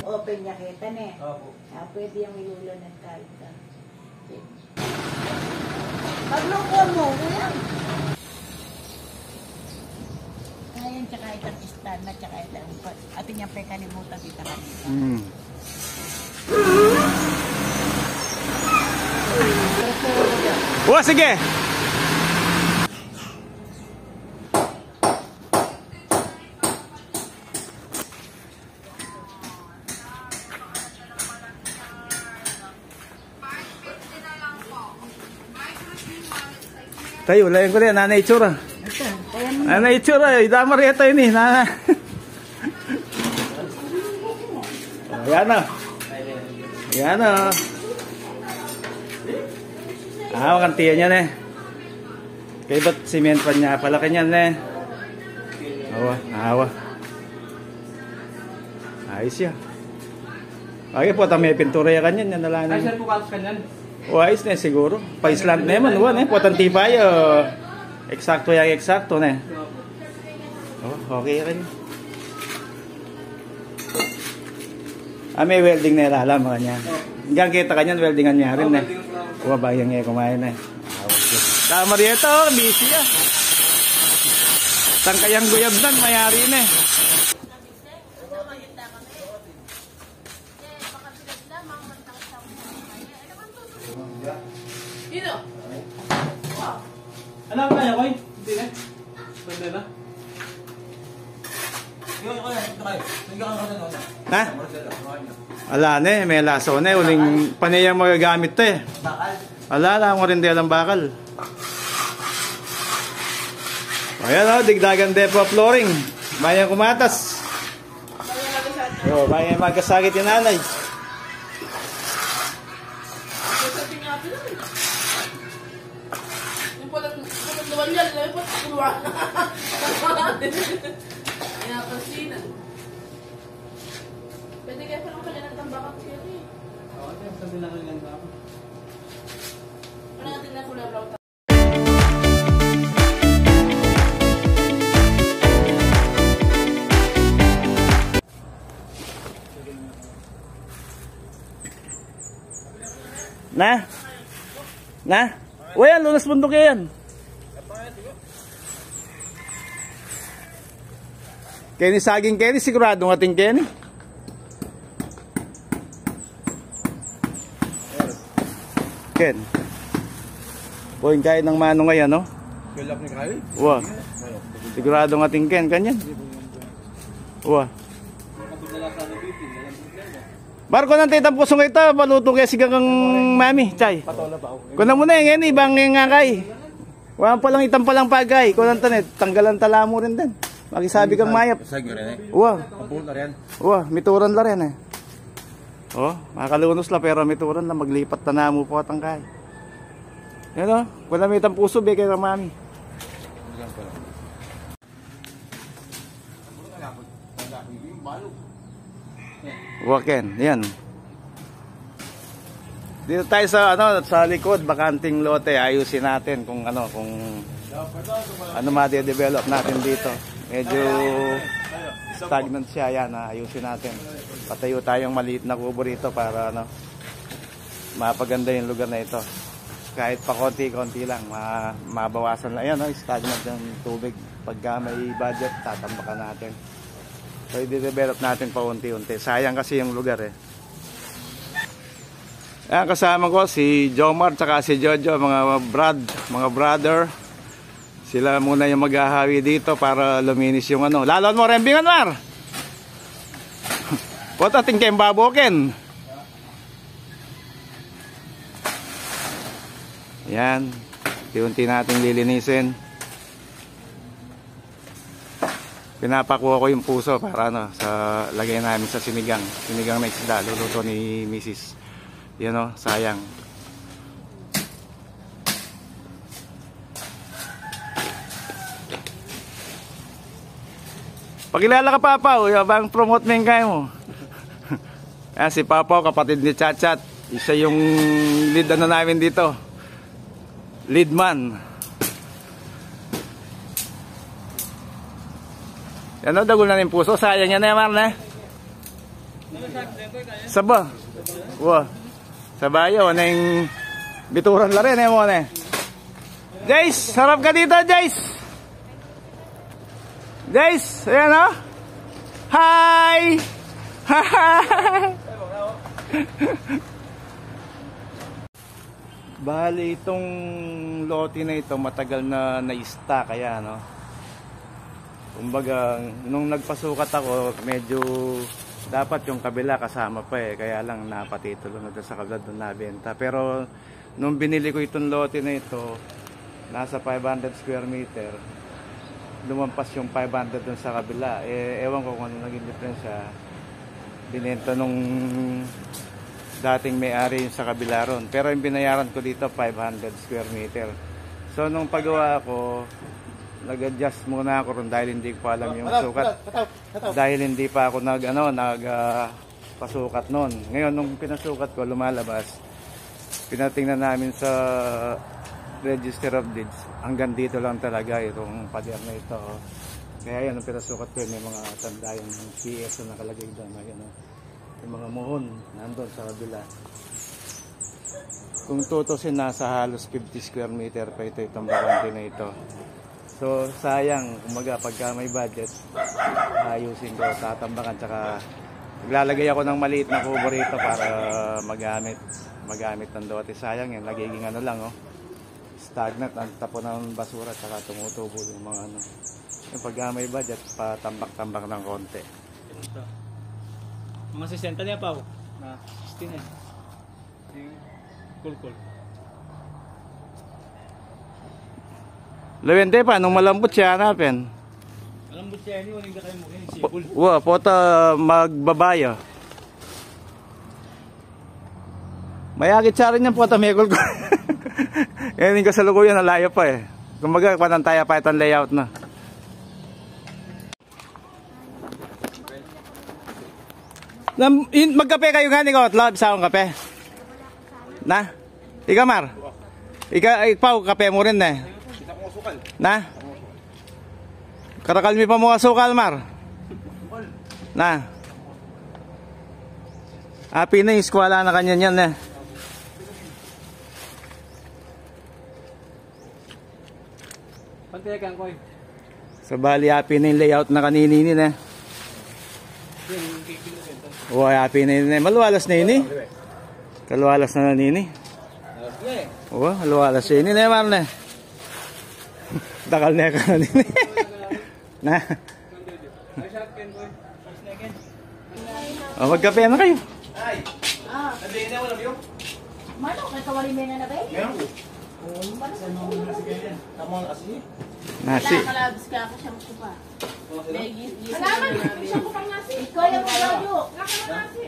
open niya kita na eh. Opo. Pwede yung ilulo ng kahit ka. Pagluko mo, yan. Ngayon, tsaka itang stand na, tsaka itang atin yung pekalimutan dito kanina. Wah, sige! Tayo, layan ko rin, nanay itsura. Nanay itsura, idamar yata yun eh. Ayan na. Ayan na. Makantiyan yan eh. Kaya ba't simento niya? Palaki niyan eh. Awa. Ayos yan. Okay po, may pintura yan kanyan. Ay, sir po kalos kanyan. Ayos na siguro. Pa-islant na naman. Potanti pa yun. Eksakto yan, eksakto na. Okay rin. May welding na ilalam mga niya. Hanggang kita kanyan, weldingan niya rin eh. Bayang nga kumain na. Tama rito, busy ah. Tangkayang guyab nan, mayari na eh. Dito. Alam kaya ko eh? Hindi na. Pwede na. Ha? Ala na eh, may laso na eh. Uling panayang magagamit to eh. Ala, lang mo rin din ang bakal. Ayan o, digdagan depo flooring. Bayang kumatas. Bayang magkasakit yung nanay. Yung palang naman yan, alam mo, kulwa. Inapansinan. Pwede kaya palang kanya ng tambakang siya eh. Oo, sabi na kanya ng tambakang. Ano natin na kulay brown? Na? O yan, lunas bundok yan. Kenny saging Kenny, sigurado ng ating Kenny. Ken. Poin kain ng mano ngayon, no? Kulak ni Kali? Wah. Sigurado ng ating Ken, kanyan. Wah. Marco nang titang puso ito, paluto kaya sigang mami, chay. Patola ba ako? Kuna mo na yan, ibang nga kay. Wala pa lang itam pa lang pagay. Kunan tanet, tanggalan tala mo rin din. Makisabi kang mayap. Sagyo rin eh. Wah. Kapul na rin. Wah, mituran la rin eh. Oh, makalunos la pero mituran la, maglipat na mo po atang kay. Yan o, kuna may itang puso, bigay kang mami. Waken, yan. Dito tayo sa sa likod, bakanting lote, ayusin natin kung ano ma-develop natin dito. Medyo stagnant siya, yan, ayusin natin. Patayo tayong maliit na kubo rito para mapaganda yung lugar na ito. Kahit pa konti-konti lang, mabawasan lang. Yan, stagnant yung tubig. Pagka may budget, tatambakan natin. So, i-develop natin pa unti-unti. Sayang kasi yung lugar eh. Ayan, kasama ko si Jomar tsaka si Jojo, mga brother. Sila muna yung maghahawi dito para luminis yung ano. Lalon mo, rembingan, Mar! Pota, tingkeng baboken. Ayan, unti-unti natin lilinisin. Pinapakuha ko yung puso para sa lagay namin sa sinigang na isda, luluto ni Mrs. Yan o, sayang. Pagkilala ka, Papa, bang promote mo yung kaya mo. Ayan, si Papa, kapatid ni Chat-Chat. Isa yung lead namin dito, lead man. Yan o, dagol na yung puso. Sayang yan na, Marna. Saba. Wah. Sabayo, na yung bituran la rin, mo na. Jace, sarap ka dito, Jace. Jace, ayan o. Hi! Hi! Bali, itong lote na ito, matagal na na-stock, kaya no. Kumbaga, nung nagpasukat ako, medyo dapat yung kabila kasama pa eh. Kaya lang napatitulo na doon sa kabila doon nabenta. Pero nung binili ko itong lote na ito, nasa 500 square meter. Lumampas yung 500 doon sa kabila. Eh, ewan ko kung ano naging diferensya. Binenta nung dating may-ari yung sa kabila ron. Pero yung binayaran ko dito, 500 square meter. So nung paggawa ko, nag-adjust muna ako ron dahil hindi ko alam yung sukat. Dahil hindi pa ako pasukat noon. Ngayon, nung pinasukat ko, lumalabas. Pinatingnan namin sa Register of Deeds. Hanggang dito lang talaga itong pader na ito. Kaya yan, nung pinasukat ko, may mga tanda yung PS na nakalagay doon. Ayan, yung mga muhon nandun sa kabila. Kung tutusin, nasa halos 50 square meter pa itong bakante na ito. So sayang, kumaga pagka may budget, ayusin ko, tatambakan, tsaka maglalagay ako ng maliit na kubo rito para magamit ng lote. Sayang yan, nagiging ano lang stagnant, ang tapo ng basura, tsaka tumutubo yung mga ano. Yung pagka may budget, patambak-tambak ng konti. Mga 60 niya pa na 16 yan. Cool. Lawente pa, nung malambot siya hanapin. Malambot siya yun, hindi kayo mo yun, sipul. Pota magbabayo. Mayagit siya rin yung pota, megol ko. Yan yung kasalukuyan, nalayo pa eh. Kumbaga, panantaya pa itong layout na. Magkape kayo nga, ikaw at lab sa akong kape. Na? Ika Mar? Ikaw, kape mo rin eh. Na? Karakalmi pa mo asukal, Mar? Na? Happy na yung eskwala na kanya yan eh. Pantayagan ko eh. So bali happy na yung layout na kanininin eh. Oh, happy na yun eh. Maluwalas na yun eh. Kaluwalas na nini. Oh, maluwalas yun eh, Mar na. Dakal na ka na nini. Na. Oh, magkape na kayo. Ay. Nandiyan na, wala yung? Mano, katawali mo na ba eh? Meron ko. Tama na kasi. Nasi. Nakakalabs ka ako siyang kupa. Alaman, siya ko pang nasi. Ikaw yung mga Nakakalabas nasi.